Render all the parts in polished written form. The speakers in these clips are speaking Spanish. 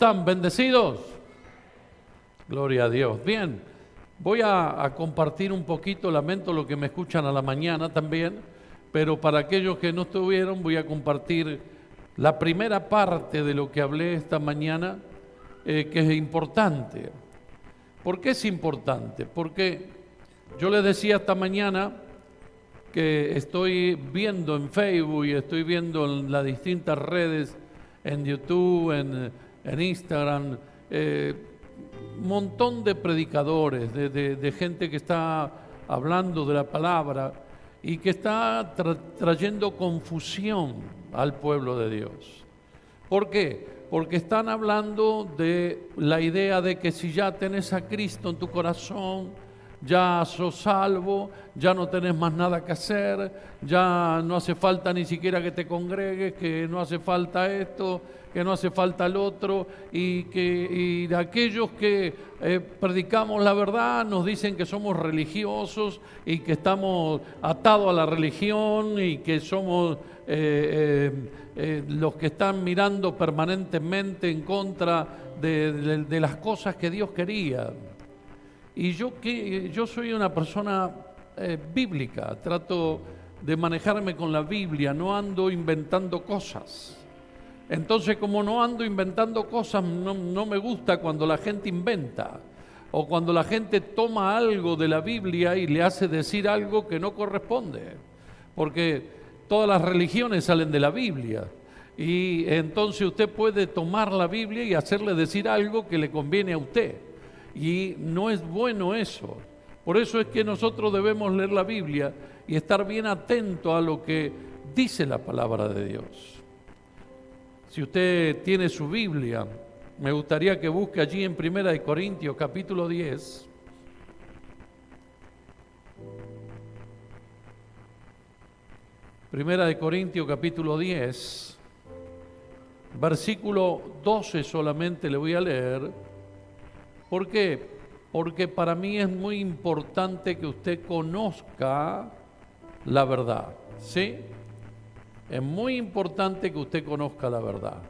están? ¿Bendecidos? Gloria a Dios. Bien, voy a compartir un poquito, lamento lo que me escuchan a la mañana también, pero para aquellos que no estuvieron voy a compartir la primera parte de lo que hablé esta mañana, que es importante. ¿Por qué es importante? Porque yo les decía esta mañana que estoy viendo en Facebook y estoy viendo en las distintas redes, en YouTube, en Instagram, un montón de predicadores, de gente que está hablando de la palabra y que está trayendo confusión al pueblo de Dios. ¿Por qué? Porque están hablando de la idea de que si ya tenés a Cristo en tu corazón, ya sos salvo, ya no tenés más nada que hacer, ya no hace falta ni siquiera que te congregues, que no hace falta esto, que no hace falta el otro, y de aquellos que predicamos la verdad nos dicen que somos religiosos y que estamos atados a la religión y que somos los que están mirando permanentemente en contra de las cosas que Dios quería. Y yo soy una persona bíblica, trato de manejarme con la Biblia, no ando inventando cosas. Entonces, como no ando inventando cosas, no me gusta cuando la gente inventa o cuando la gente toma algo de la Biblia y le hace decir algo que no corresponde, porque todas las religiones salen de la Biblia. Y entonces usted puede tomar la Biblia y hacerle decir algo que le conviene a usted. Y no es bueno eso. Por eso es que nosotros debemos leer la Biblia y estar bien atento a lo que dice la palabra de Dios. Si usted tiene su Biblia, me gustaría que busque allí en 1 Corintios capítulo 10. Primera de Corintios capítulo 10, versículo 12 solamente le voy a leer. ¿Por qué? Porque para mí es muy importante que usted conozca la verdad, ¿sí? Es muy importante que usted conozca la verdad.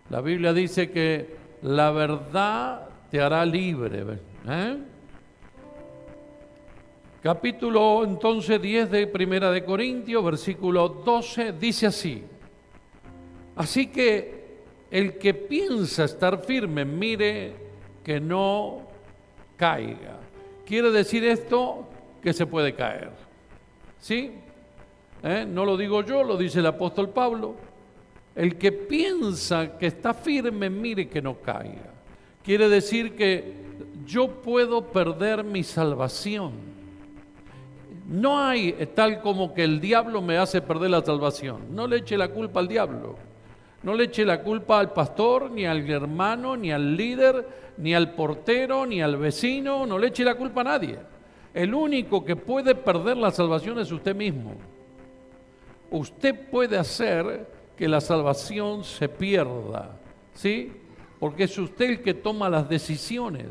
La Biblia dice que la verdad te hará libre, Capítulo entonces 10 de Primera de Corintios, versículo 12, dice así: así que el que piensa estar firme, mire que no caiga. Quiere decir esto que se puede caer, ¿sí? No lo digo yo, lo dice el apóstol Pablo. El que piensa que está firme, mire que no caiga. Quiere decir que yo puedo perder mi salvación. No hay tal como que el diablo me hace perder la salvación. No le eche la culpa al diablo. No le eche la culpa al pastor, ni al hermano, ni al líder, ni al portero, ni al vecino. No le eche la culpa a nadie. El único que puede perder la salvación es usted mismo. Usted puede hacer que la salvación se pierda, ¿sí? Porque es usted el que toma las decisiones.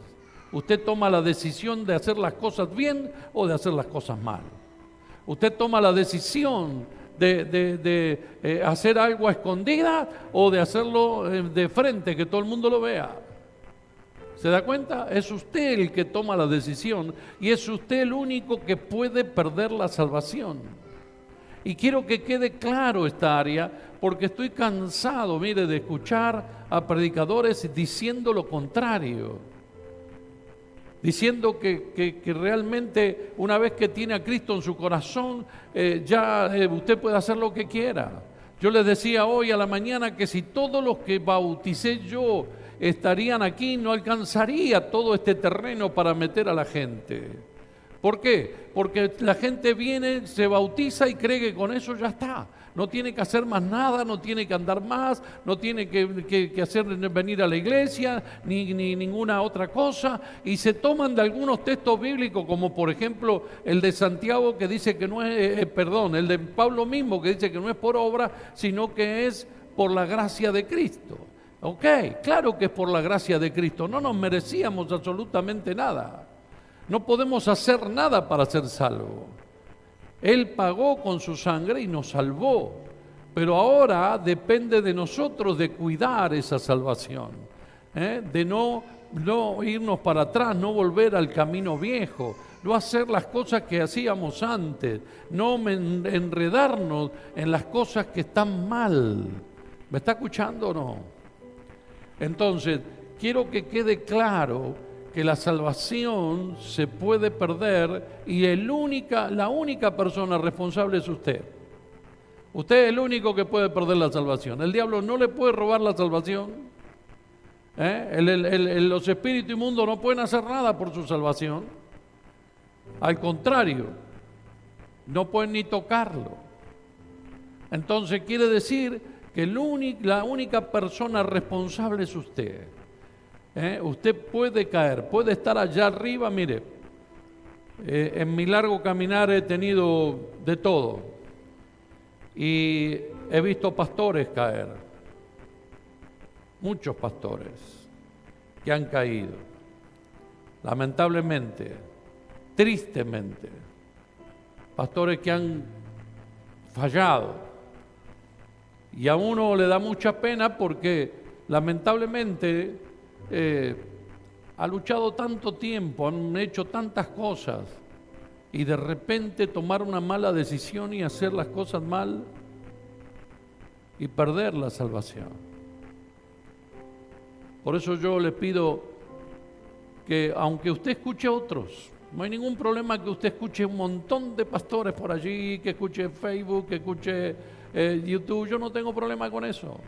Usted toma la decisión de hacer las cosas bien o de hacer las cosas mal. Usted toma la decisión de hacer algo a escondida o de hacerlo de frente, que todo el mundo lo vea. ¿Se da cuenta? Es usted el que toma la decisión y es usted el único que puede perder la salvación. Y quiero que quede claro esta área, porque estoy cansado, mire, de escuchar a predicadores diciendo lo contrario. Diciendo que realmente una vez que tiene a Cristo en su corazón, usted puede hacer lo que quiera. Yo les decía hoy a la mañana que si todos los que bauticé yo estarían aquí, no alcanzaría todo este terreno para meter a la gente. ¿Por qué? Porque la gente viene, se bautiza y cree que con eso ya está. No tiene que hacer más nada, no tiene que andar más, no tiene que hacer venir a la iglesia, ni ninguna otra cosa. Y se toman de algunos textos bíblicos, como por ejemplo el de Santiago que dice que no es, el de Pablo mismo que dice que no es por obra, sino que es por la gracia de Cristo. Ok, claro que es por la gracia de Cristo, no nos merecíamos absolutamente nada. No podemos hacer nada para ser salvos. Él pagó con su sangre y nos salvó. Pero ahora depende de nosotros de cuidar esa salvación, de no irnos para atrás, no volver al camino viejo, no hacer las cosas que hacíamos antes, no enredarnos en las cosas que están mal. ¿Me está escuchando o no? Entonces, quiero que quede claro que la salvación se puede perder y la única persona responsable es usted. Usted es el único que puede perder la salvación. El diablo no le puede robar la salvación. Los espíritus inmundos no pueden hacer nada por su salvación. Al contrario, no pueden ni tocarlo. Entonces quiere decir que la única persona responsable es usted. Usted puede caer, puede estar allá arriba. Mire, en mi largo caminar he tenido de todo y he visto pastores caer, muchos pastores que han caído, lamentablemente, tristemente, pastores que han fallado, y a uno le da mucha pena porque lamentablemente ha luchado tanto tiempo, han hecho tantas cosas y de repente tomar una mala decisión y hacer las cosas mal y perder la salvación. Por eso yo le pido que aunque usted escuche a otros, no hay ningún problema que usted escuche un montón de pastores por allí, que escuche Facebook, que escuche YouTube, yo no tengo problema con eso.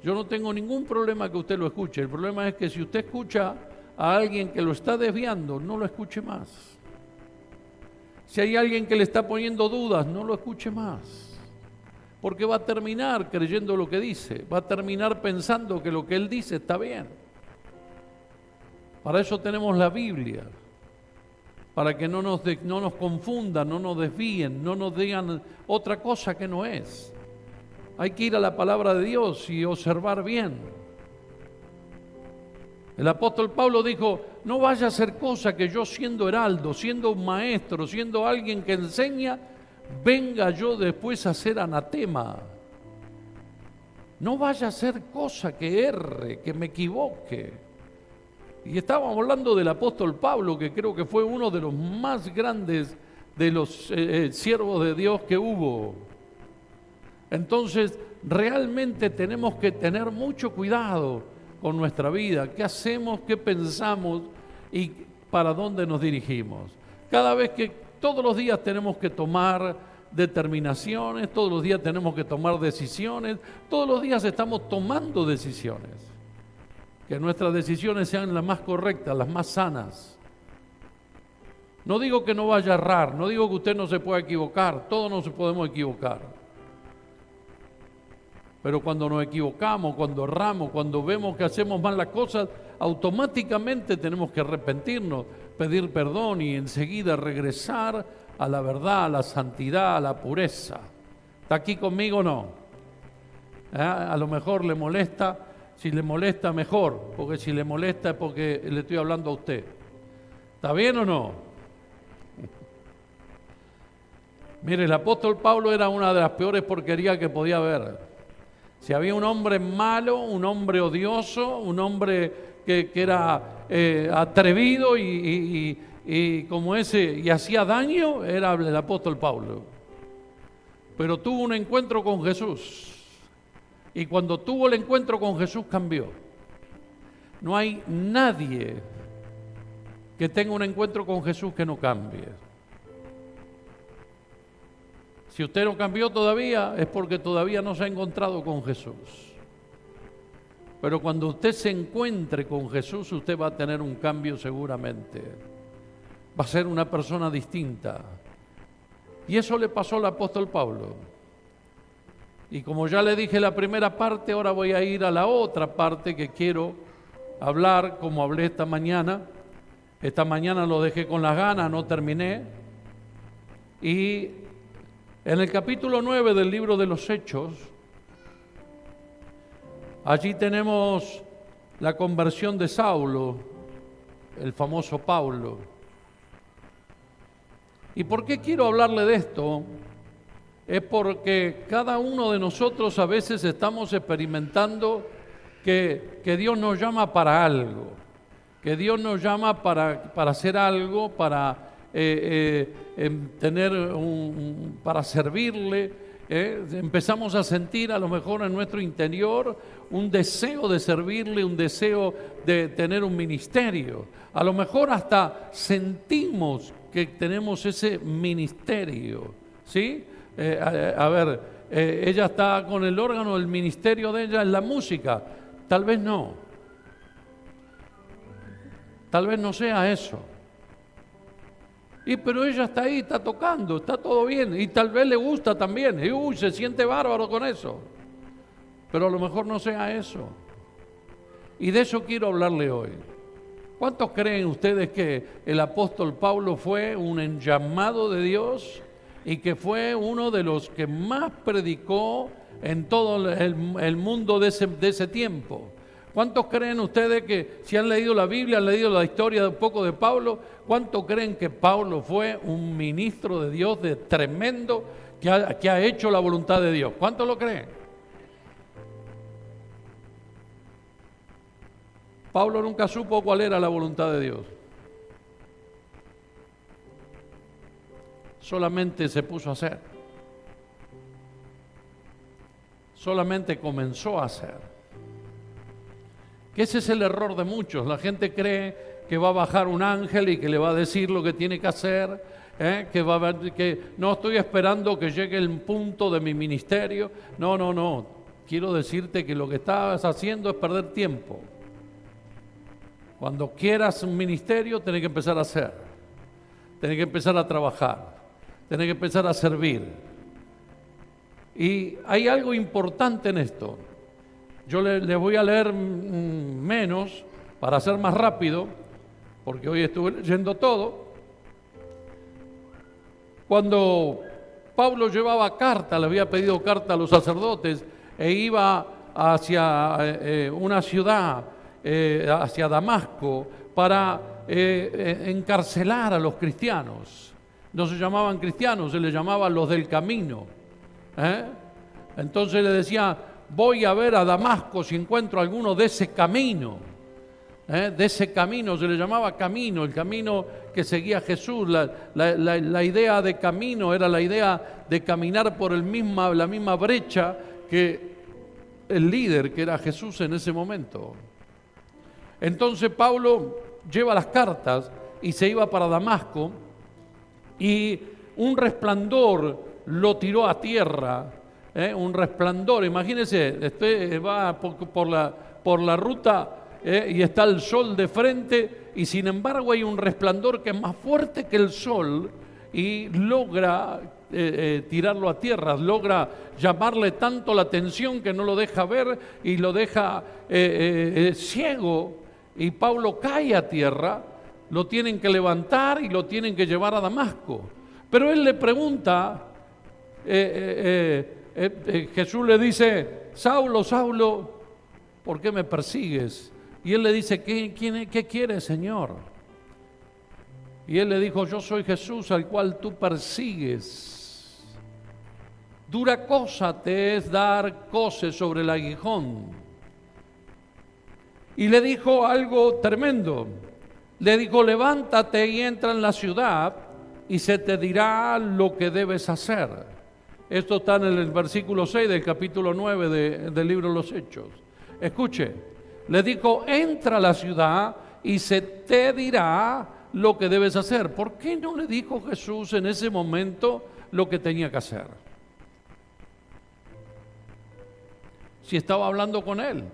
Yo no tengo ningún problema que usted lo escuche. El problema es que si usted escucha a alguien que lo está desviando, no lo escuche más. Si hay alguien que le está poniendo dudas, no lo escuche más. Porque va a terminar creyendo lo que dice, va a terminar pensando que lo que él dice está bien. Para eso tenemos la Biblia, para que no nos confundan, no nos desvíen, no nos digan otra cosa que no es. Hay que ir a la palabra de Dios y observar bien. El apóstol Pablo dijo, no vaya a hacer cosa que yo siendo heraldo, siendo un maestro, siendo alguien que enseña, venga yo después a ser anatema. No vaya a hacer cosa que erre, que me equivoque. Y estábamos hablando del apóstol Pablo, que creo que fue uno de los más grandes de los siervos de Dios que hubo. Entonces, realmente tenemos que tener mucho cuidado con nuestra vida, qué hacemos, qué pensamos y para dónde nos dirigimos. Todos los días tenemos que tomar determinaciones, todos los días tenemos que tomar decisiones, todos los días estamos tomando decisiones. Que nuestras decisiones sean las más correctas, las más sanas. No digo que no vaya a errar, no digo que usted no se pueda equivocar, todos nos podemos equivocar. Pero cuando nos equivocamos, cuando erramos, cuando vemos que hacemos mal las cosas, automáticamente tenemos que arrepentirnos, pedir perdón y enseguida regresar a la verdad, a la santidad, a la pureza. ¿Está aquí conmigo o no? A lo mejor le molesta, si le molesta mejor, porque si le molesta es porque le estoy hablando a usted. ¿Está bien o no? Mire, el apóstol Pablo era una de las peores porquerías que podía haber. Si había un hombre malo, un hombre odioso, un hombre que era atrevido y como ese y hacía daño, era el apóstol Pablo. Pero tuvo un encuentro con Jesús. Y cuando tuvo el encuentro con Jesús cambió. No hay nadie que tenga un encuentro con Jesús que no cambie. Si usted no cambió todavía, es porque todavía no se ha encontrado con Jesús. Pero cuando usted se encuentre con Jesús, usted va a tener un cambio seguramente. Va a ser una persona distinta. Y eso le pasó al apóstol Pablo. Y como ya le dije la primera parte, ahora voy a ir a la otra parte que quiero hablar, como hablé esta mañana. Esta mañana lo dejé con las ganas, no terminé. Y en el capítulo 9 del libro de los Hechos, allí tenemos la conversión de Saulo, el famoso Pablo. ¿Y por qué quiero hablarle de esto? es porque cada uno de nosotros a veces estamos experimentando que Dios nos llama para algo, que Dios nos llama para hacer algo, para para servirle. Empezamos a sentir a lo mejor en nuestro interior un deseo de servirle, un deseo de tener un ministerio. A lo mejor hasta sentimos que tenemos ese ministerio, ¿sí? Ella está con el órgano, el ministerio de ella en la música. Tal vez no. Tal vez no sea eso. Pero ella está ahí, está tocando, está todo bien. Y tal vez le gusta también. Y se siente bárbaro con eso. Pero a lo mejor no sea eso. Y de eso quiero hablarle hoy. ¿Cuántos creen ustedes que el apóstol Pablo fue un enllamado de Dios y que fue uno de los que más predicó en todo el mundo de ese tiempo? ¿Cuántos creen ustedes que, si han leído la Biblia, han leído la historia de un poco de Pablo, cuántos creen que Pablo fue un ministro de Dios de tremendo que ha hecho la voluntad de Dios? ¿Cuántos lo creen? Pablo nunca supo cuál era la voluntad de Dios. Solamente se puso a hacer. Solamente comenzó a hacer. Que ese es el error de muchos. La gente cree que va a bajar un ángel y que le va a decir lo que tiene que hacer, que no estoy esperando que llegue el punto de mi ministerio. No. Quiero decirte que lo que estás haciendo es perder tiempo. Cuando quieras un ministerio, tenés que empezar a hacer. Tenés que empezar a trabajar. Tenés que empezar a servir. Y hay algo importante en esto. Yo les voy a leer menos para hacer más rápido, porque hoy estuve leyendo todo. Cuando Pablo llevaba carta, le había pedido carta a los sacerdotes e iba hacia una ciudad, hacia Damasco, para encarcelar a los cristianos. No se llamaban cristianos, se les llamaba los del camino. Entonces le decía: voy a ver a Damasco si encuentro alguno de ese camino. De ese camino, se le llamaba camino, el camino que seguía Jesús. La idea de camino era la idea de caminar por la misma brecha que el líder, que era Jesús en ese momento. Entonces Pablo lleva las cartas y se iba para Damasco, y un resplandor lo tiró a tierra. Un resplandor, imagínense, va por la ruta y está el sol de frente, y sin embargo hay un resplandor que es más fuerte que el sol y logra tirarlo a tierra, logra llamarle tanto la atención que no lo deja ver y lo deja ciego, y Pablo cae a tierra. Lo tienen que levantar y lo tienen que llevar a Damasco. Pero él le pregunta, Jesús le dice: Saulo, Saulo, ¿por qué me persigues? Y él le dice: ¿Qué quieres, Señor? Y él le dijo: yo soy Jesús al cual tú persigues. Dura cosa te es dar coces sobre el aguijón. Y le dijo algo tremendo. Le dijo: levántate y entra en la ciudad y se te dirá lo que debes hacer. Esto está en el versículo 6 del capítulo 9 del libro de los Hechos. Escuche, le dijo: entra a la ciudad y se te dirá lo que debes hacer. ¿Por qué no le dijo Jesús en ese momento lo que tenía que hacer? Si estaba hablando con él,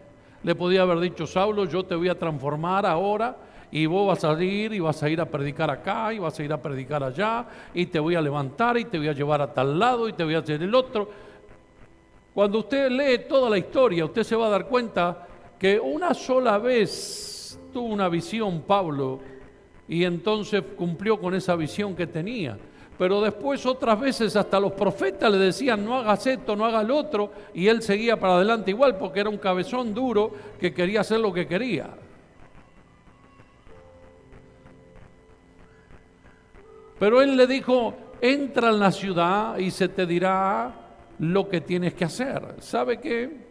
le podía haber dicho: Saulo, yo te voy a transformar ahora, y vos vas a salir y vas a ir a predicar acá y vas a ir a predicar allá, y te voy a levantar y te voy a llevar a tal lado y te voy a hacer el otro. Cuando usted lee toda la historia, usted se va a dar cuenta que una sola vez tuvo una visión Pablo, y entonces cumplió con esa visión que tenía. Pero después otras veces hasta los profetas le decían: no hagas esto, no hagas lo otro, y él seguía para adelante igual, porque era un cabezón duro que quería hacer lo que quería. Pero él le dijo: entra en la ciudad y se te dirá lo que tienes que hacer. ¿Sabe qué?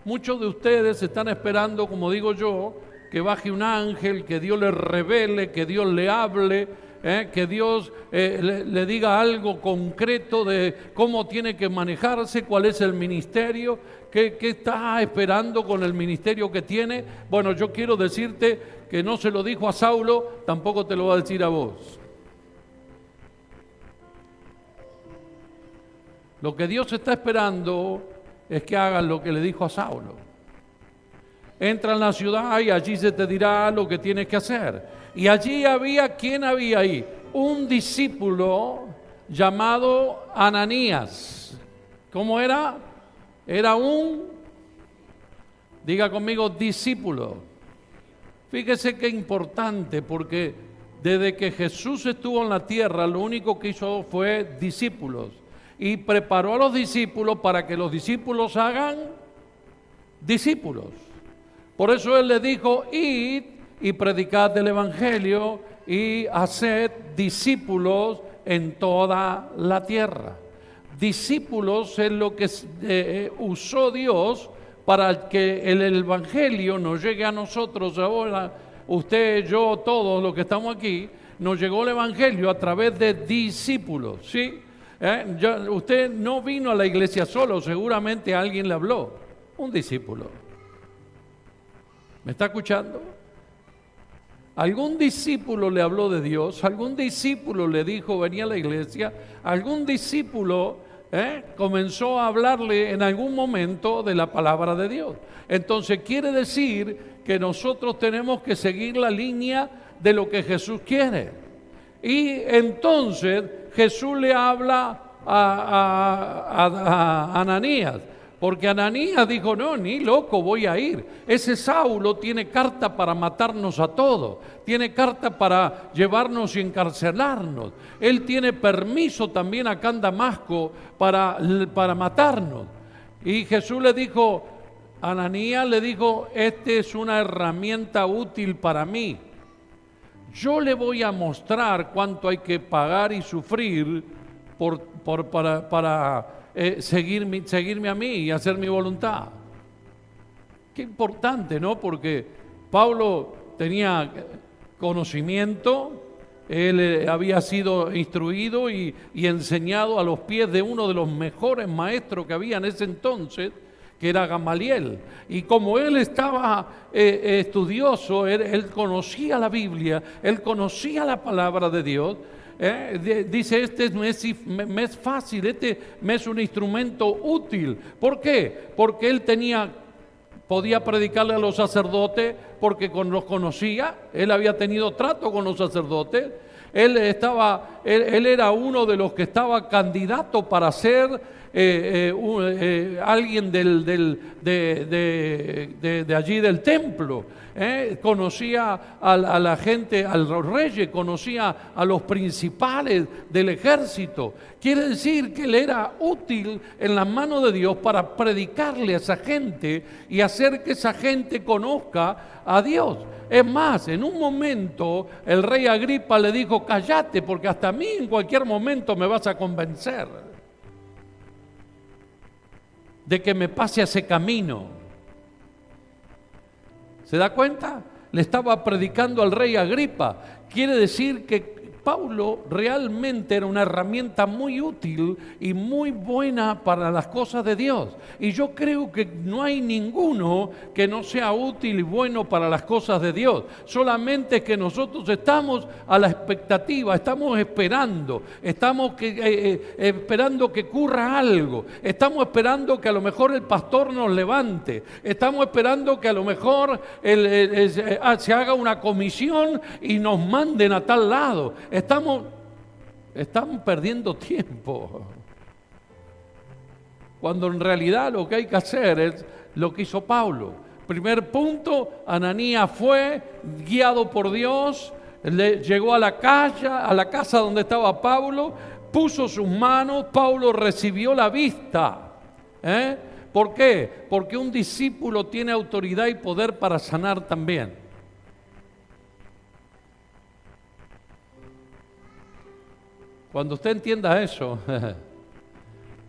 Muchos de ustedes están esperando, como digo yo, que baje un ángel, que Dios les revele, que Dios le hable, que Dios le diga algo concreto de cómo tiene que manejarse, cuál es el ministerio, qué está esperando con el ministerio que tiene. Bueno, yo quiero decirte que no se lo dijo a Saulo, tampoco te lo va a decir a vos. Lo que Dios está esperando es que hagas lo que le dijo a Saulo. Entra en la ciudad y allí se te dirá lo que tienes que hacer. Y allí había, ¿quién había ahí? Un discípulo llamado Ananías. ¿Cómo era? Era diga conmigo, discípulo. Fíjese qué importante, porque desde que Jesús estuvo en la tierra, lo único que hizo fue discípulos. Y preparó a los discípulos para que los discípulos hagan discípulos. Por eso Él les dijo, id y predicad el Evangelio y haced discípulos en toda la tierra. Discípulos es lo que usó Dios para que el Evangelio nos llegue a nosotros ahora, usted, yo, todos los que estamos aquí, nos llegó el Evangelio a través de discípulos, ¿sí? Usted no vino a la iglesia solo, seguramente alguien le habló, un discípulo. ¿Me está escuchando? Algún discípulo le habló de Dios, algún discípulo le dijo venía a la iglesia, algún discípulo comenzó a hablarle en algún momento de la palabra de Dios. Entonces quiere decir que nosotros tenemos que seguir la línea de lo que Jesús quiere. Y entonces Jesús le habla a Ananías, porque Ananías dijo, no, ni loco voy a ir. Ese Saulo tiene carta para matarnos a todos, tiene carta para llevarnos y encarcelarnos. Él tiene permiso también acá en Damasco para matarnos. Y Jesús le dijo, Ananías le dijo, este es una herramienta útil para mí. Yo le voy a mostrar cuánto hay que pagar y sufrir para seguirme a mí y hacer mi voluntad. Qué importante, ¿no? Porque Pablo tenía conocimiento, él había sido instruido y enseñado a los pies de uno de los mejores maestros que había en ese entonces, que era Gamaliel. Y como él estaba estudioso, él conocía la Biblia, él conocía la palabra de Dios. Dice, este me es fácil, este me es un instrumento útil. ¿Por qué? Porque él podía predicarle a los sacerdotes, porque los conocía, él había tenido trato con los sacerdotes. Él era uno de los que estaba candidato para ser alguien de allí del templo. Conocía a la gente, a los reyes, conocía a los principales del ejército. Quiere decir que él era útil en las manos de Dios para predicarle a esa gente y hacer que esa gente conozca a Dios. Es más, en un momento el rey Agripa le dijo, cállate, porque hasta a mí en cualquier momento me vas a convencer de que me pase a ese camino. ¿Se da cuenta? Le estaba predicando al rey Agripa. Quiere decir que Pablo realmente era una herramienta muy útil y muy buena para las cosas de Dios. Y yo creo que no hay ninguno que no sea útil y bueno para las cosas de Dios. Solamente que nosotros estamos a la expectativa, estamos esperando, esperando que ocurra algo. Estamos esperando que a lo mejor el pastor nos levante. Estamos esperando que a lo mejor se haga una comisión y nos manden a tal lado. Estamos perdiendo tiempo, cuando en realidad lo que hay que hacer es lo que hizo Pablo. Primer punto, Ananías fue guiado por Dios, llegó a la casa donde estaba Pablo, puso sus manos, Pablo recibió la vista. ¿Por qué? Porque un discípulo tiene autoridad y poder para sanar también. Cuando usted entienda eso,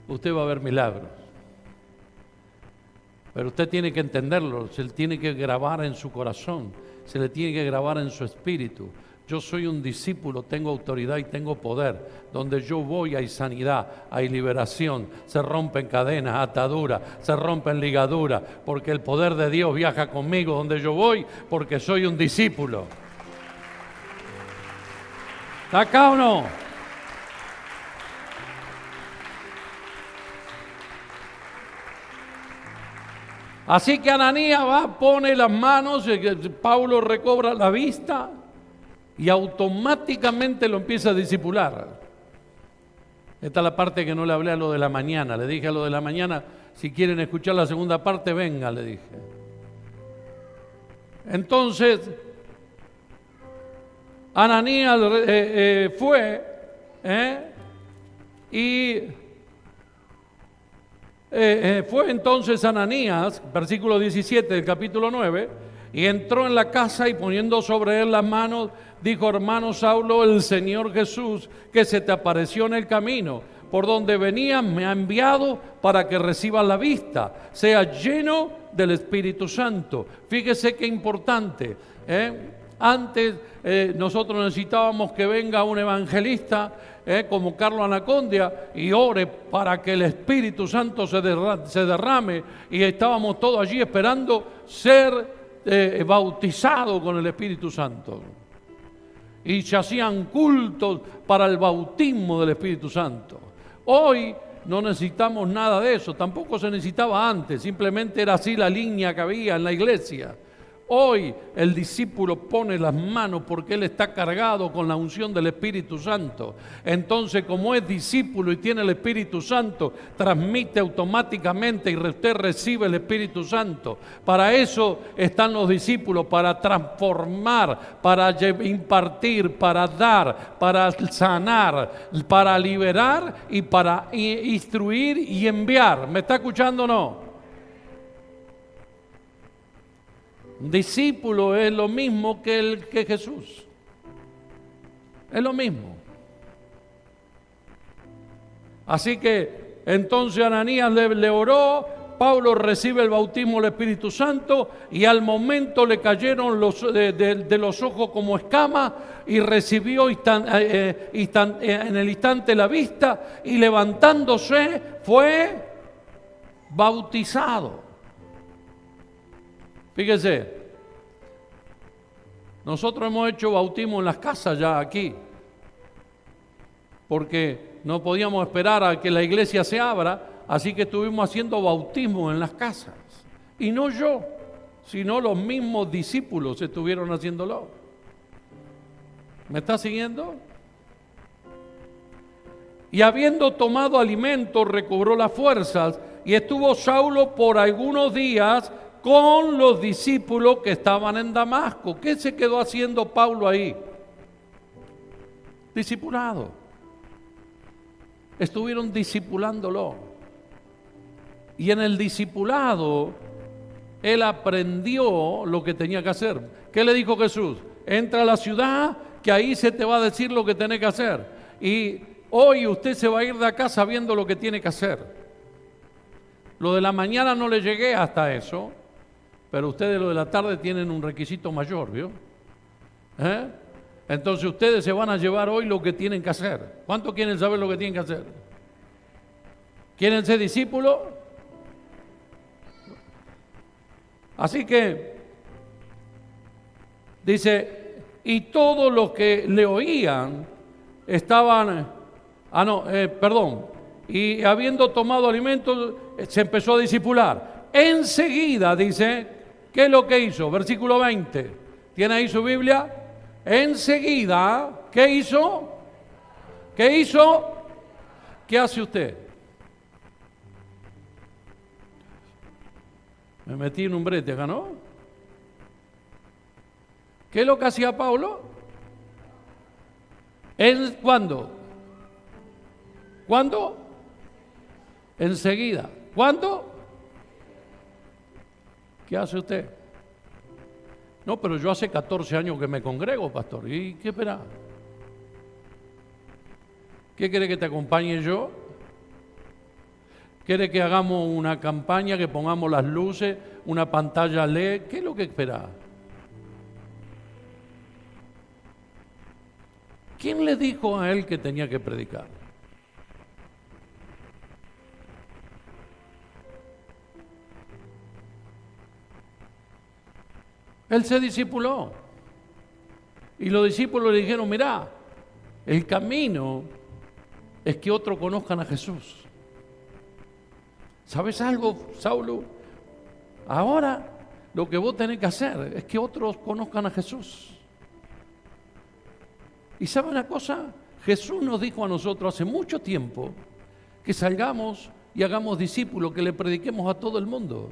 usted va a ver milagros. Pero usted tiene que entenderlo, se le tiene que grabar en su corazón, se le tiene que grabar en su espíritu. Yo soy un discípulo, tengo autoridad y tengo poder. Donde yo voy hay sanidad, hay liberación, se rompen cadenas, ataduras, se rompen ligaduras, porque el poder de Dios viaja conmigo donde yo voy, porque soy un discípulo. ¿Está acá o no? Así que Ananías va, pone las manos, Pablo recobra la vista y automáticamente lo empieza a discipular. Esta es la parte que no le hablé a lo de la mañana. Le dije a lo de la mañana, si quieren escuchar la segunda parte, venga, le dije. Entonces, Ananías fue fue entonces Ananías, versículo 17 del capítulo 9, y entró en la casa y poniendo sobre él las manos, dijo: hermano Saulo, el Señor Jesús, que se te apareció en el camino, por donde venías, me ha enviado para que recibas la vista, sea lleno del Espíritu Santo. Fíjese qué importante, Antes nosotros necesitábamos que venga un evangelista como Carlos Anacondia y ore para que el Espíritu Santo se derrame, y estábamos todos allí esperando ser bautizados con el Espíritu Santo. Y se hacían cultos para el bautismo del Espíritu Santo. Hoy no necesitamos nada de eso, tampoco se necesitaba antes, simplemente era así la línea que había en la iglesia. Hoy el discípulo pone las manos porque él está cargado con la unción del Espíritu Santo. Entonces, como es discípulo y tiene el Espíritu Santo, transmite automáticamente y usted recibe el Espíritu Santo. Para eso están los discípulos, para transformar, para impartir, para dar, para sanar, para liberar y para instruir y enviar. ¿Me está escuchando o no? Discípulo es lo mismo que Jesús. Es lo mismo. Así que entonces Ananías le oró, Pablo recibe el bautismo del Espíritu Santo y al momento le cayeron de los ojos como escamas y recibió en el instante la vista y levantándose fue bautizado. Fíjese, nosotros hemos hecho bautismo en las casas ya aquí, porque no podíamos esperar a que la iglesia se abra, así que estuvimos haciendo bautismo en las casas. Y no yo, sino los mismos discípulos estuvieron haciéndolo. ¿Me está siguiendo? Y habiendo tomado alimento, recobró las fuerzas, y estuvo Saulo por algunos días con los discípulos que estaban en Damasco. ¿Qué se quedó haciendo Pablo ahí? Discipulado. Estuvieron discipulándolo. Y en el discipulado, él aprendió lo que tenía que hacer. ¿Qué le dijo Jesús? Entra a la ciudad, que ahí se te va a decir lo que tenés que hacer. Y hoy usted se va a ir de acá sabiendo lo que tiene que hacer. Lo de la mañana no le llegué hasta eso, pero ustedes lo de la tarde tienen un requisito mayor, ¿vio? Entonces ustedes se van a llevar hoy lo que tienen que hacer. ¿Cuántos quieren saber lo que tienen que hacer? ¿Quieren ser discípulos? Así que dice, y todos los que le oían estaban, y habiendo tomado alimentos se empezó a discipular. Enseguida, dice, ¿qué es lo que hizo? Versículo 20. ¿Tiene ahí su Biblia? Enseguida, ¿qué hizo? ¿Qué hizo? ¿Qué hace usted? Me metí en un brete acá, ¿no? ¿Qué es lo que hacía Pablo? ¿Cuándo? ¿Cuándo? Enseguida. ¿Cuándo? ¿Qué hace usted? No, pero yo hace 14 años que me congrego, pastor. ¿Y qué espera? ¿Qué quiere que te acompañe yo? ¿Quiere que hagamos una campaña, que pongamos las luces, una pantalla LED? ¿Qué es lo que espera? ¿Quién le dijo a él que tenía que predicar? Él se discipuló. Y los discípulos le dijeron, mirá, el camino es que otros conozcan a Jesús. ¿Sabes algo, Saulo? Ahora lo que vos tenés que hacer es que otros conozcan a Jesús. ¿Y sabe una cosa? Jesús nos dijo a nosotros hace mucho tiempo que salgamos y hagamos discípulos, que le prediquemos a todo el mundo.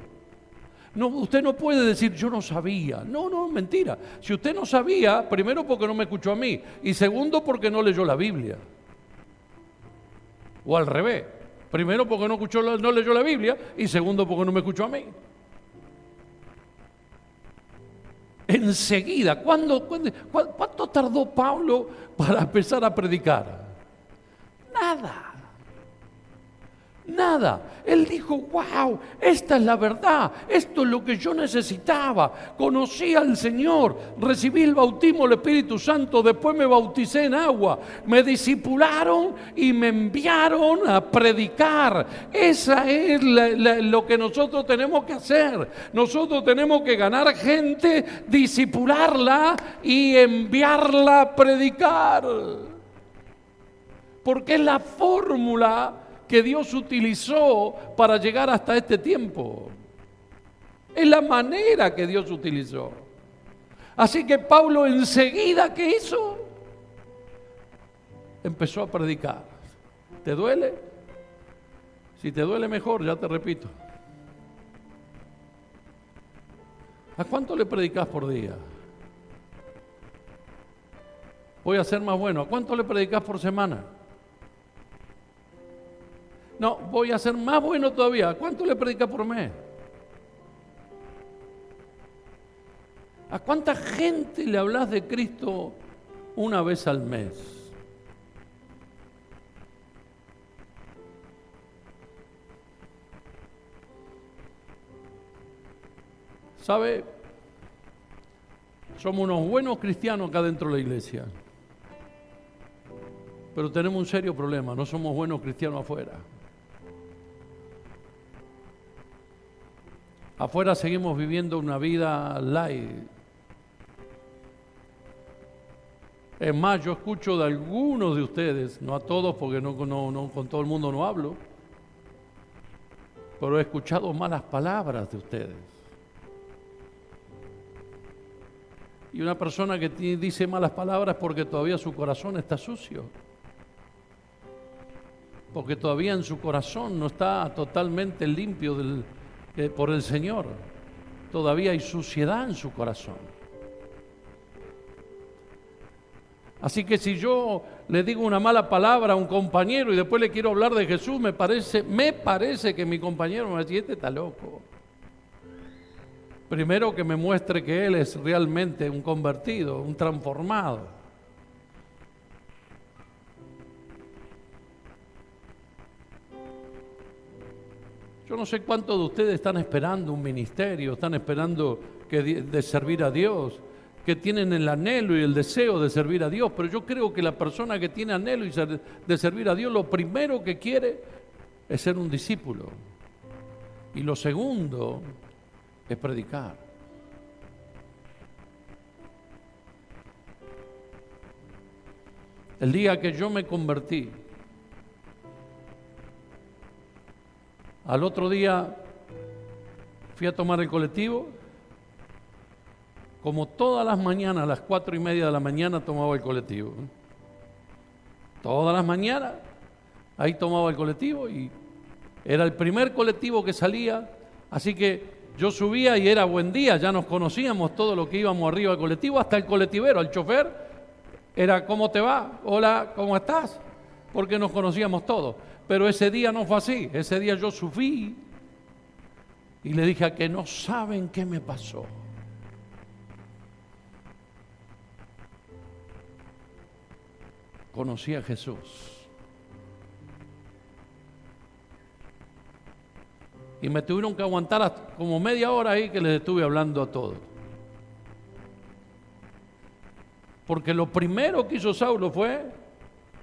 No, usted no puede decir, yo no sabía. No, mentira. Si usted no sabía, primero porque no me escuchó a mí, y segundo porque no leyó la Biblia. O al revés. Primero porque no leyó la Biblia, y segundo porque no me escuchó a mí. Enseguida, ¿cuánto tardó Pablo para empezar a predicar? Nada. Él dijo, wow, esta es la verdad, esto es lo que yo necesitaba. Conocí al Señor, recibí el bautismo del Espíritu Santo, después me bauticé en agua, me discipularon y me enviaron a predicar. Esa es lo que nosotros tenemos que hacer. Nosotros tenemos que ganar gente, discipularla y enviarla a predicar. Porque es la fórmula que Dios utilizó para llegar hasta este tiempo. Es la manera que Dios utilizó. Así que Pablo enseguida, ¿qué hizo? Empezó a predicar. ¿Te duele? Si te duele mejor, ya te repito. ¿A cuánto le predicás por día? Voy a ser más bueno. ¿A cuánto le predicás por semana? No, voy a ser más bueno todavía. ¿Cuánto le predica por mes? ¿A cuánta gente le hablas de Cristo una vez al mes? ¿Sabe? Somos unos buenos cristianos acá dentro de la iglesia. Pero tenemos un serio problema, no somos buenos cristianos afuera. Afuera seguimos viviendo una vida light. Es más, yo escucho de algunos de ustedes, no a todos porque no con todo el mundo no hablo, pero he escuchado malas palabras de ustedes. Y una persona que dice malas palabras porque todavía su corazón está sucio. Porque todavía en su corazón no está totalmente limpio por el Señor. Todavía hay suciedad en su corazón. Así que si yo le digo una mala palabra a un compañero y después le quiero hablar de Jesús, me parece que mi compañero me va a decir, este está loco. Primero que me muestre que él es realmente un convertido, un transformado. Yo no sé cuántos de ustedes están esperando un ministerio, están esperando de servir a Dios, que tienen el anhelo y el deseo de servir a Dios, pero yo creo que la persona que tiene anhelo de servir a Dios, lo primero que quiere es ser un discípulo. Y lo segundo es predicar. El día que yo me convertí, al otro día fui a tomar el colectivo. Como todas las mañanas, a las 4:30 de la mañana tomaba el colectivo. Todas las mañanas, ahí tomaba el colectivo y era el primer colectivo que salía, así que yo subía y era buen día, ya nos conocíamos todos los que íbamos arriba del colectivo, hasta el colectivero, el chofer, era ¿cómo te va? Hola, ¿cómo estás? Porque nos conocíamos todos. Pero ese día no fue así, ese día yo subí y le dije a que no saben qué me pasó. Conocí a Jesús. Y me tuvieron que aguantar hasta como media hora ahí que les estuve hablando a todos. Porque lo primero que hizo Saulo fue,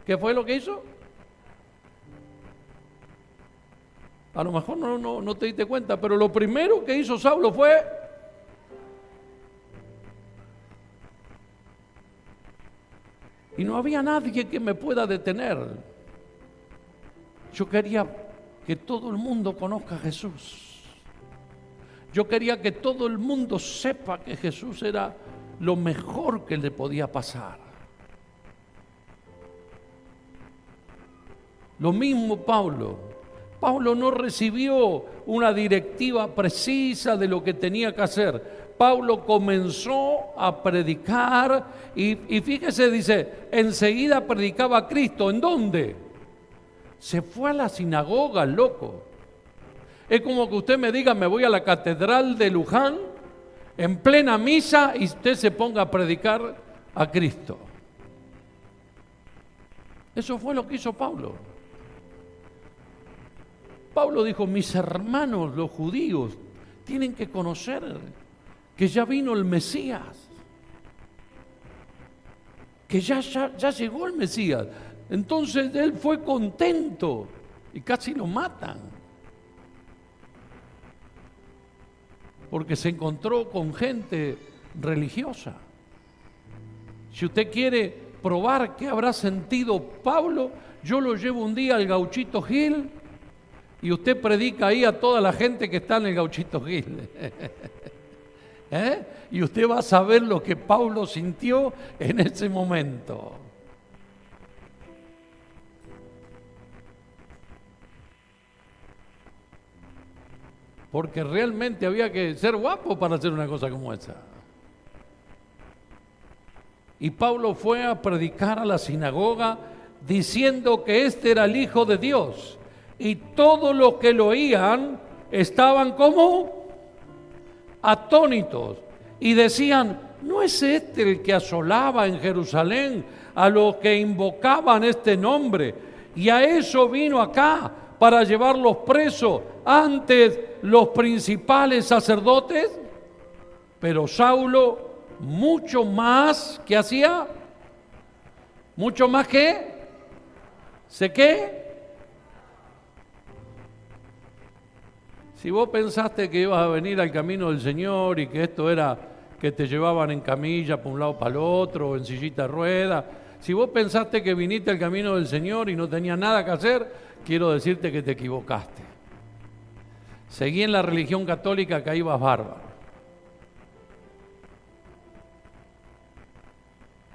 ¿qué fue lo que hizo? A lo mejor no te diste cuenta, pero lo primero que hizo Saulo fue y no había nadie que me pueda detener. Yo quería que todo el mundo conozca a Jesús. Yo quería que todo el mundo sepa que Jesús era lo mejor que le podía pasar. Lo mismo Pablo. Pablo no recibió una directiva precisa de lo que tenía que hacer. Pablo comenzó a predicar y fíjese, dice, enseguida predicaba a Cristo. ¿En dónde? Se fue a la sinagoga, loco. Es como que usted me diga, me voy a la catedral de Luján en plena misa y usted se ponga a predicar a Cristo. Eso fue lo que hizo Pablo. Pablo dijo, mis hermanos los judíos tienen que conocer que ya vino el Mesías, que ya llegó el Mesías. Entonces él fue contento y casi lo matan, porque se encontró con gente religiosa. Si usted quiere probar qué habrá sentido Pablo, yo lo llevo un día al Gauchito Gil y usted predica ahí a toda la gente que está en el Gauchito Gil. Y usted va a saber lo que Pablo sintió en ese momento. Porque realmente había que ser guapo para hacer una cosa como esa. Y Pablo fue a predicar a la sinagoga diciendo que este era el Hijo de Dios. Y todos los que lo oían estaban como atónitos y decían, ¿no es este el que asolaba en Jerusalén a los que invocaban este nombre? Y a eso vino acá, para llevarlos presos antes los principales sacerdotes. Pero Saulo, mucho más, ¿qué hacía? Mucho más que, ¿sé qué? Si vos pensaste que ibas a venir al camino del Señor y que esto era que te llevaban en camilla para un lado para el otro, o en sillita de ruedas, si vos pensaste que viniste al camino del Señor y no tenías nada que hacer, quiero decirte que te equivocaste. Seguí en la religión católica, que ahí vas bárbaro.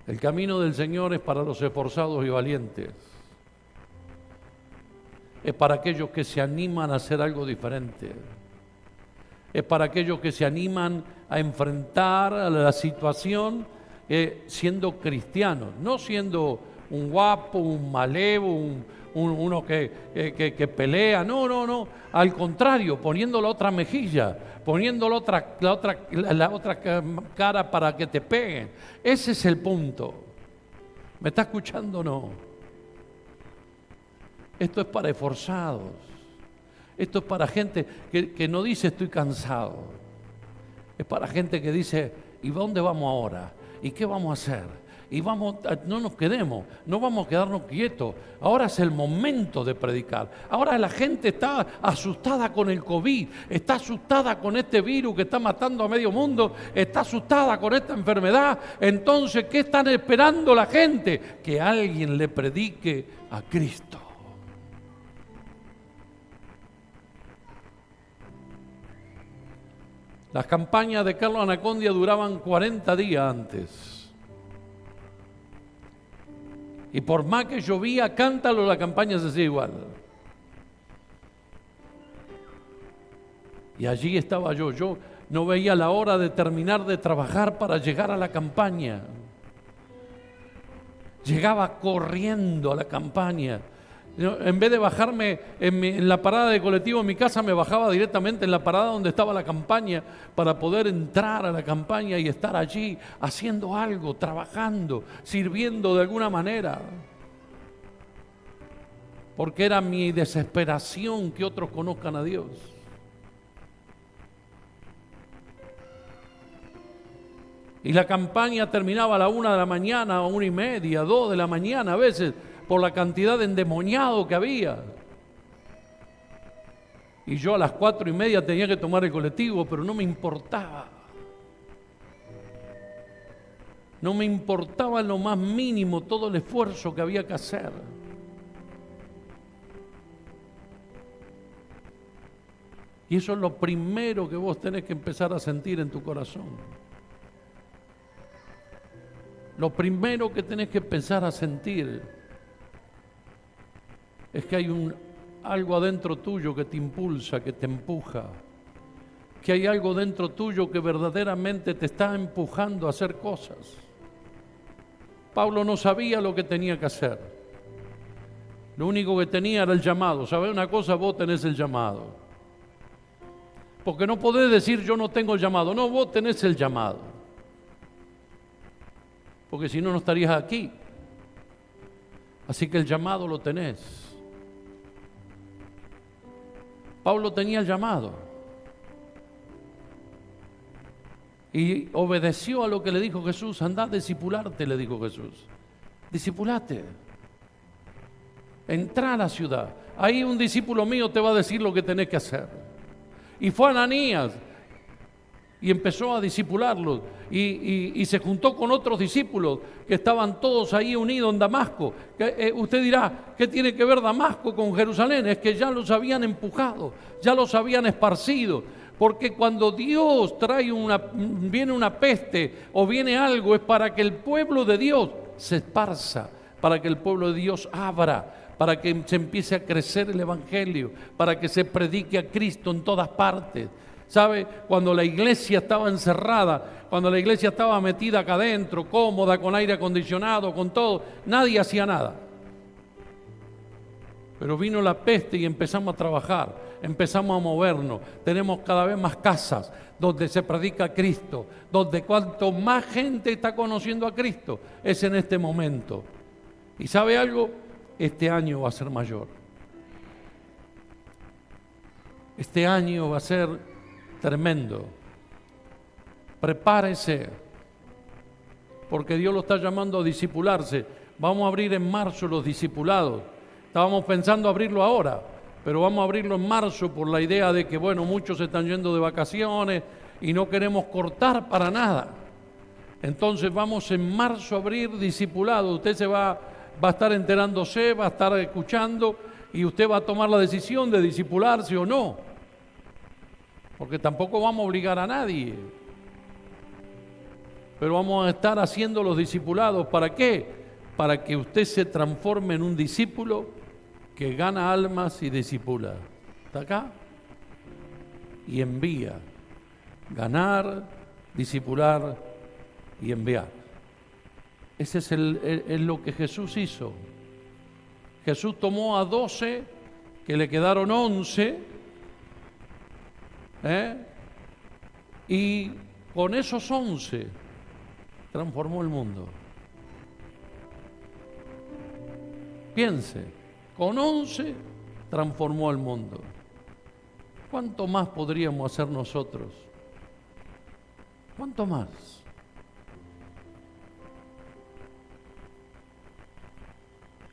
El camino del Señor es para los esforzados y valientes. Es para aquellos que se animan a hacer algo diferente. Es para aquellos que se animan a enfrentar a la situación siendo cristianos, no siendo un guapo, un malevo, uno que pelea, no, al contrario, poniendo la otra mejilla, poniendo la otra cara para que te peguen. Ese es el punto. ¿Me está escuchando o no? Esto es para esforzados. Esto es para gente que no dice estoy cansado. Es para gente que dice, ¿y dónde vamos ahora? ¿Y qué vamos a hacer? Y no nos quedemos, no vamos a quedarnos quietos. Ahora es el momento de predicar. Ahora la gente está asustada con el COVID, está asustada con este virus que está matando a medio mundo, está asustada con esta enfermedad. Entonces, ¿qué están esperando la gente? Que alguien le predique a Cristo. Las campañas de Carlos Anacondia duraban 40 días antes. Y por más que llovía, cántalo, la campaña se hacía igual. Y allí estaba yo no veía la hora de terminar de trabajar para llegar a la campaña. Llegaba corriendo a la campaña. En vez de bajarme en la parada de colectivo en mi casa, me bajaba directamente en la parada donde estaba la campaña para poder entrar a la campaña y estar allí haciendo algo, trabajando, sirviendo de alguna manera. Porque era mi desesperación que otros conozcan a Dios. Y la campaña terminaba a la 1 de la mañana, a 1:30, 2 de la mañana a veces, por la cantidad de endemoniados que había. Y yo a las 4:30 tenía que tomar el colectivo, pero no me importaba. No me importaba en lo más mínimo todo el esfuerzo que había que hacer. Y eso es lo primero que vos tenés que empezar a sentir en tu corazón. Lo primero que tenés que empezar a sentir es que hay algo adentro tuyo que te impulsa, que te empuja, que hay algo dentro tuyo que verdaderamente te está empujando a hacer cosas. Pablo no sabía lo que tenía que hacer. Lo único que tenía era el llamado. ¿Sabés una cosa? Vos tenés el llamado. Porque no podés decir yo no tengo el llamado. No, vos tenés el llamado. Porque si no, no estarías aquí. Así que el llamado lo tenés. Pablo tenía el llamado. Y obedeció a lo que le dijo Jesús. Andá a discipularte, le dijo Jesús. Discipulate. Entrá a la ciudad. Ahí un discípulo mío te va a decir lo que tenés que hacer. Y fue Ananías y empezó a discipularlos. Y se juntó con otros discípulos que estaban todos ahí unidos en Damasco. Usted dirá, ¿qué tiene que ver Damasco con Jerusalén? Es que ya los habían empujado, ya los habían esparcido. Porque cuando Dios viene una peste o viene algo, es para que el pueblo de Dios se esparza, para que el pueblo de Dios abra, para que se empiece a crecer el Evangelio, para que se predique a Cristo en todas partes. ¿Sabe? Cuando la iglesia estaba encerrada, cuando la iglesia estaba metida acá adentro, cómoda, con aire acondicionado, con todo, nadie hacía nada. Pero vino la peste y empezamos a trabajar, empezamos a movernos. Tenemos cada vez más casas donde se predica a Cristo, donde cuanto más gente está conociendo a Cristo, es en este momento. ¿Y sabe algo? Este año va a ser mayor. Este año va a ser tremendo. Prepárese, porque Dios lo está llamando a discipularse. Vamos a abrir en marzo los discipulados. Estábamos pensando abrirlo ahora, pero vamos a abrirlo en marzo por la idea de que, bueno, muchos se están yendo de vacaciones y no queremos cortar para nada. Entonces vamos en marzo a abrir discipulados. Usted va a estar enterándose, va a estar escuchando y usted va a tomar la decisión de discipularse o no. Porque tampoco vamos a obligar a nadie. Pero vamos a estar haciendo los discipulados. ¿Para qué? Para que usted se transforme en un discípulo que gana almas y discipula. ¿Está acá? Y envía. Ganar, discipular y enviar. Ese es lo que Jesús hizo. Jesús tomó a 12, que le quedaron 11, y con esos 11 transformó el mundo. Piense, con 11 transformó el mundo. ¿Cuánto más podríamos hacer nosotros? ¿Cuánto más?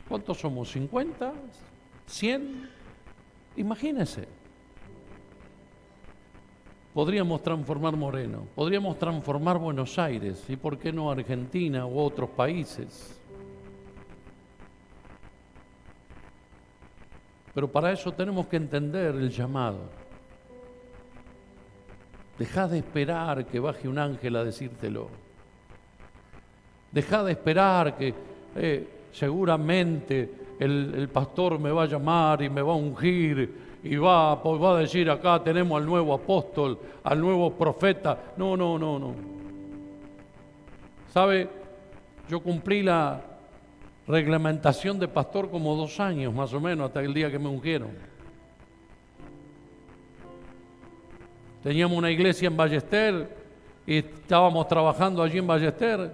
¿Cuántos somos? ¿50? ¿100? Imagínese. Podríamos transformar Moreno, podríamos transformar Buenos Aires, y por qué no Argentina u otros países. Pero para eso tenemos que entender el llamado. Dejá de esperar que baje un ángel a decírtelo. Dejá de esperar que seguramente el pastor me va a llamar y me va a ungir y va a decir acá tenemos al nuevo apóstol, al nuevo profeta. No. ¿Sabe? Yo cumplí la reglamentación de pastor como 2 años más o menos, hasta el día que me ungieron. Teníamos una iglesia en Ballester y estábamos trabajando allí en Ballester,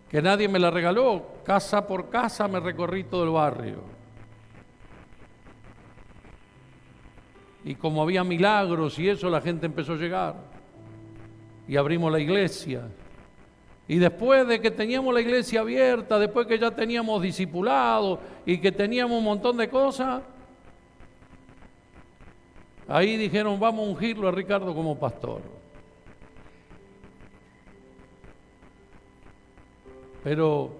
que nadie me la regaló. Casa por casa me recorrí todo el barrio. Y como había milagros y eso, la gente empezó a llegar. Y abrimos la iglesia. Y después de que teníamos la iglesia abierta, después que ya teníamos discipulado y que teníamos un montón de cosas, ahí dijeron, vamos a ungirlo a Ricardo como pastor. Pero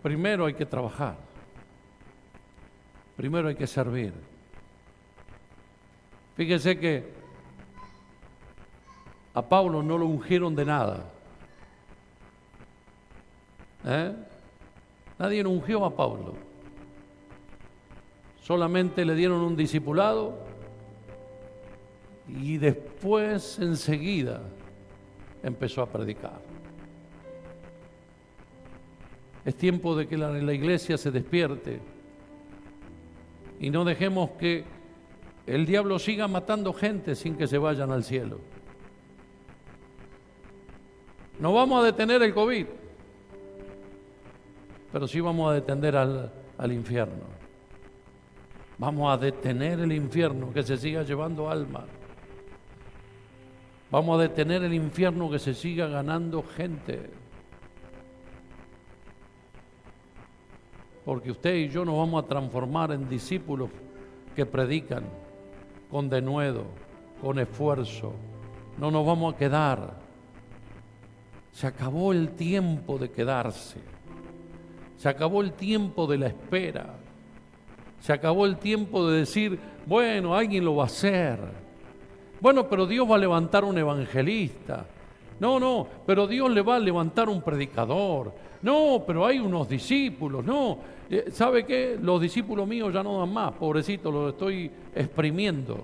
primero hay que trabajar, primero hay que servir. Fíjese que a Pablo no lo ungieron de nada. Nadie lo ungió a Pablo. Solamente le dieron un discipulado y después enseguida empezó a predicar. Es tiempo de que la iglesia se despierte y no dejemos que el diablo siga matando gente sin que se vayan al cielo. No vamos a detener el COVID, pero sí vamos a detener al infierno. Vamos a detener el infierno que se siga llevando almas. Vamos a detener el infierno que se siga ganando gente. Porque usted y yo nos vamos a transformar en discípulos que predican con denuedo, con esfuerzo. No nos vamos a quedar. Se acabó el tiempo de quedarse. Se acabó el tiempo de la espera. Se acabó el tiempo de decir, bueno, alguien lo va a hacer. Bueno, pero Dios va a levantar un evangelista. No, pero Dios le va a levantar un predicador. No, pero hay unos discípulos. No, ¿sabe qué? Los discípulos míos ya no dan más, pobrecito, los estoy exprimiendo.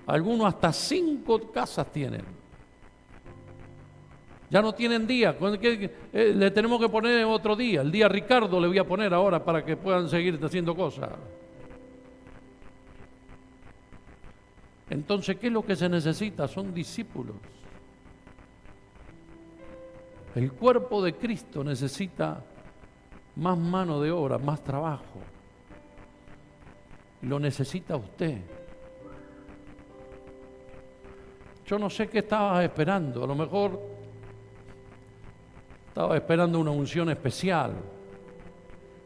Algunos hasta 5 casas tienen. Ya no tienen día. Le tenemos que poner otro día. El día Ricardo le voy a poner ahora para que puedan seguir haciendo cosas. Entonces, ¿qué es lo que se necesita? Son discípulos. El cuerpo de Cristo necesita más mano de obra, más trabajo. Lo necesita usted. Yo no sé qué estabas esperando. A lo mejor estabas esperando una unción especial.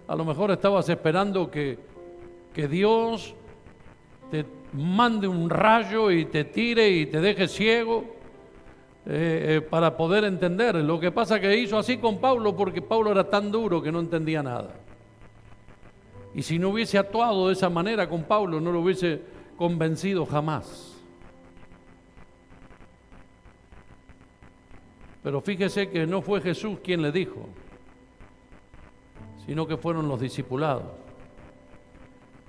A lo mejor estabas esperando que Dios te mande un rayo y te tire y te deje ciego para poder entender. Lo que pasa es que hizo así con Pablo porque Pablo era tan duro que no entendía nada. Y si no hubiese actuado de esa manera con Pablo, no lo hubiese convencido jamás. Pero fíjese que no fue Jesús quien le dijo, sino que fueron los discipulados.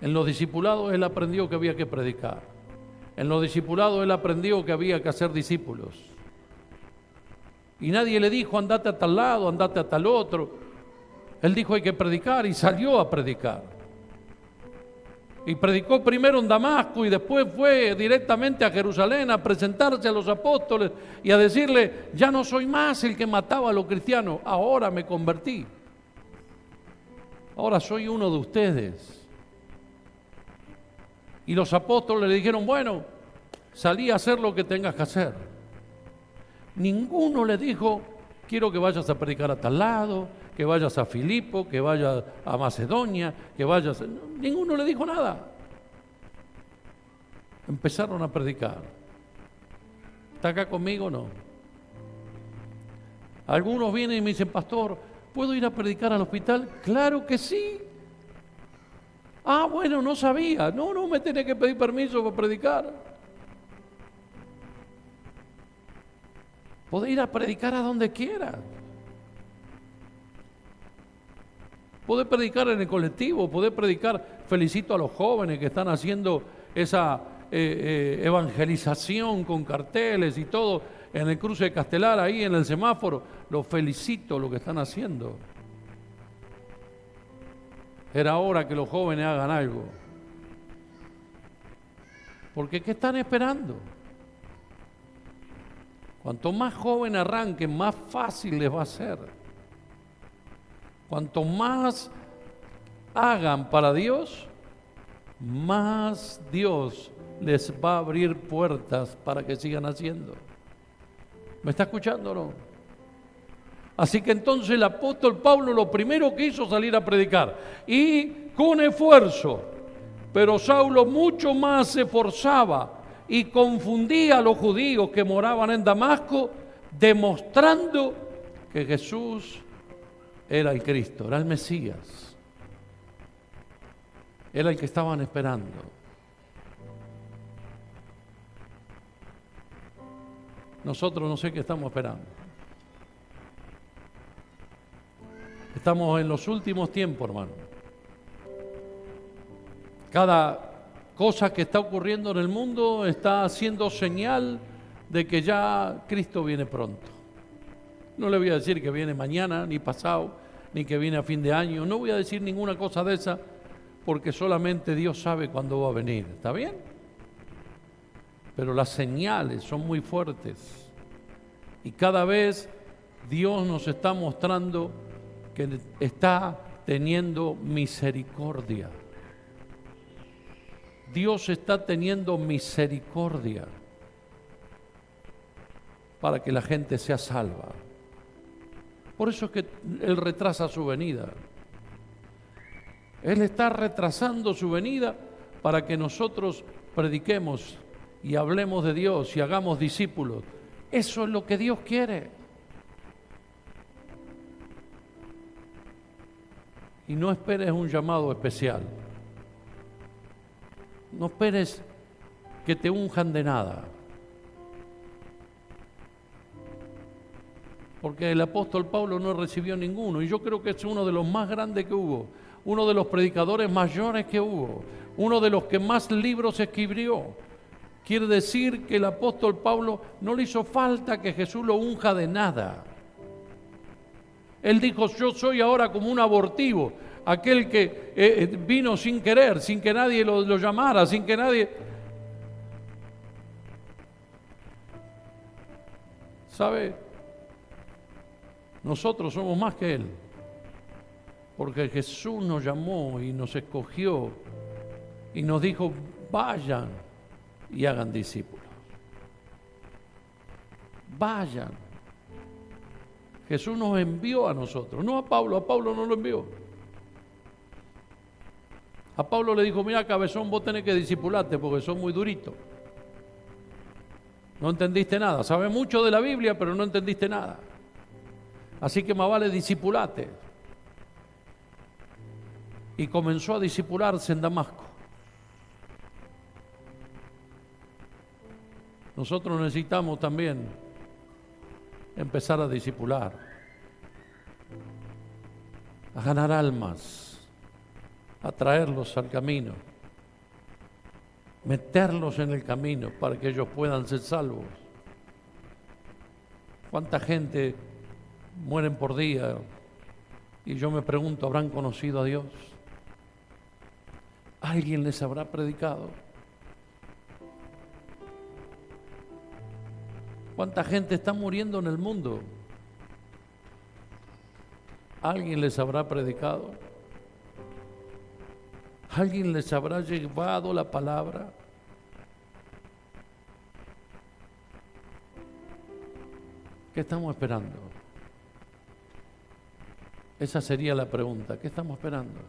En los discipulados él aprendió que había que predicar. En los discipulados él aprendió que había que hacer discípulos. Y nadie le dijo, andate a tal lado, andate a tal otro. Él dijo, hay que predicar, y salió a predicar. Y predicó primero en Damasco y después fue directamente a Jerusalén a presentarse a los apóstoles y a decirle, ya no soy más el que mataba a los cristianos, ahora me convertí. Ahora soy uno de ustedes. Y los apóstoles le dijeron, bueno, salí a hacer lo que tengas que hacer. Ninguno le dijo, quiero que vayas a predicar a tal lado, que vayas a Filipo, que vayas a Macedonia, que vayas... Ninguno le dijo nada. Empezaron a predicar. ¿Está acá conmigo o no? Algunos vienen y me dicen, pastor, ¿puedo ir a predicar al hospital? Claro que sí. Ah, bueno, no sabía. No me tenés que pedir permiso para predicar. Podés ir a predicar a donde quieras. Podés predicar en el colectivo, podés predicar, felicito a los jóvenes que están haciendo esa evangelización con carteles y todo en el cruce de Castelar, ahí en el semáforo, los felicito lo que están haciendo. Era hora que los jóvenes hagan algo. Porque ¿qué están esperando? Cuanto más jóvenes arranquen, más fácil les va a ser. Cuanto más hagan para Dios, más Dios les va a abrir puertas para que sigan haciendo. ¿Me está escuchando o no? Así que entonces el apóstol Pablo lo primero que hizo salir a predicar, y con esfuerzo, pero Saulo mucho más se esforzaba y confundía a los judíos que moraban en Damasco, demostrando que Jesús era el Cristo, era el Mesías, era el que estaban esperando. Nosotros no sé qué estamos esperando. Estamos en los últimos tiempos, hermano. Cada cosa que está ocurriendo en el mundo está haciendo señal de que ya Cristo viene pronto. No le voy a decir que viene mañana, ni pasado, ni que viene a fin de año. No voy a decir ninguna cosa de esa, porque solamente Dios sabe cuándo va a venir. ¿Está bien? Pero las señales son muy fuertes. Y cada vez Dios nos está mostrando que está teniendo misericordia. Dios está teniendo misericordia para que la gente sea salva. Por eso es que Él retrasa su venida. Él está retrasando su venida para que nosotros prediquemos y hablemos de Dios y hagamos discípulos. Eso es lo que Dios quiere. Y no esperes un llamado especial. No esperes que te unjan de nada. Porque el apóstol Pablo no recibió ninguno. Y yo creo que es uno de los más grandes que hubo. Uno de los predicadores mayores que hubo. Uno de los que más libros escribió. Quiere decir que el apóstol Pablo no le hizo falta que Jesús lo unja de nada. Él dijo, yo soy ahora como un abortivo. Aquel que vino sin querer, sin que nadie lo llamara, sin que nadie... ¿Sabe? Nosotros somos más que Él, porque Jesús nos llamó y nos escogió y nos dijo, vayan y hagan discípulos. Vayan. Jesús nos envió a nosotros, no a Pablo no lo envió. A Pablo le dijo, mira cabezón, vos tenés que discipularte porque sos muy durito. No entendiste nada, sabes mucho de la Biblia, pero no entendiste nada. Así que más vale discipulate. Y comenzó a discipularse en Damasco. Nosotros necesitamos también empezar a discipular, a ganar almas, a traerlos al camino, meterlos en el camino para que ellos puedan ser salvos. ¿Cuánta gente mueren por día? Y yo me pregunto, ¿habrán conocido a Dios? ¿Alguien les habrá predicado? ¿Cuánta gente está muriendo en el mundo? ¿Alguien les habrá predicado? ¿Alguien les habrá llevado la palabra? ¿Qué estamos esperando? Esa sería la pregunta. ¿Qué estamos esperando?